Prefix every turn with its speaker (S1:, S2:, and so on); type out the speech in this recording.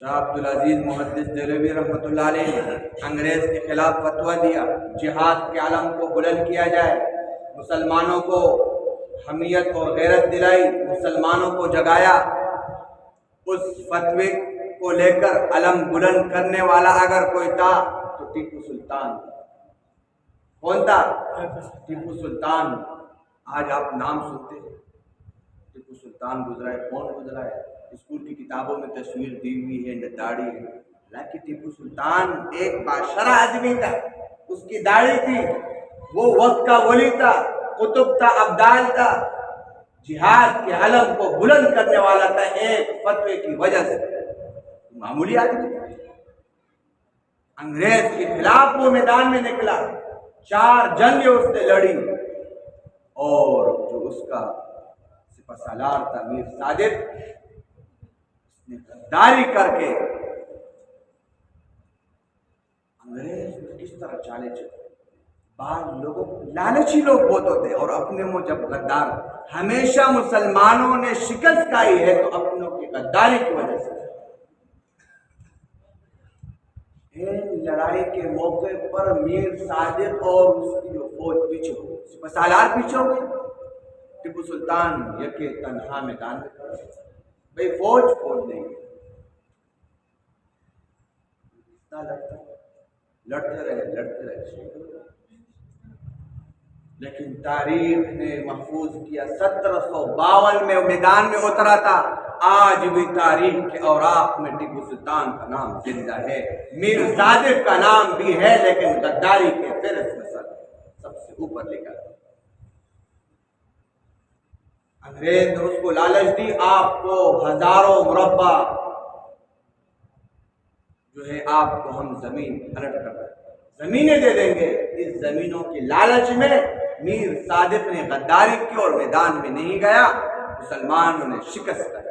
S1: अब्दुल अजीज मुहद्दिस देहलवी रहमतुल्लाह अलैह ने अंग्रेज के खिलाफ फतवा दिया, जिहाद के आलम को बुलंद किया जाए, मुसलमानों को हमियत और गैरत दिलाई, मुसलमानों को जगाया। उस फतवे को लेकर अलम बुलंद करने वाला अगर कोई था तो टीपू सुल्तान। कौन था? टीपू सुल्तान। आज आप नाम सुनते हैं, टीपू सुल्तान गुजरा है। कौन गुजरा है? स्कूल की किताबों में तस्वीर दी हुई है, दाढ़ी है। हालांकि टीपू सुल्तान एक बादशाह आदमी था, उसकी दाढ़ी थी, वो वक्त का वली था, कुतुब था, अब्दाल था, जिहाद के अलम को बुलंद करने वाला था। एक फतवे की वजह से मामूली आदमी था, अंग्रेज के खिलाफ वो मैदान में निकला, 4 जंगें उसने लड़ी, और जो उसका सिपहसालार था मीर सादिक, उसने गद्दारी करके अंग्रेज किस तरह चाले चले। बाद लोगों, लालची लोग बहुत होते हैं, और अपने मुंह जब गद्दार, हमेशा मुसलमानों ने शिकस्त खाई है तो अपनों की गद्दारी की वजह से। लड़ाई के मौके पर मीर सादिक और उसकी जो फौज पीछे हो गई, सिपहसालार पीछे हो गई, टीपू सुल्तान यके तन्हा मैदान में खड़ा। भाई फौज नहीं, लड़ते रहे, लेकिन तारीख ने महफूज किया 1752 में मैदान में उतरा था। आज भी तारीख के औराक में टीपू सुल्तान का नाम जिंदा है, मीर सादिक का नाम भी है, लेकिन गद्दारी के फेहरिस्त में सबसे ऊपर लिखा है। अंग्रेज ने उसको लालच दी, आपको हजारों मुरब्बा जो है आपको हम जमीन अलट कर जमीनें दे देंगे। इस जमीनों की लालच में मीर सादिक ने गद्दारी की और मैदान में नहीं गया, मुसलमानों ने शिकस्त कर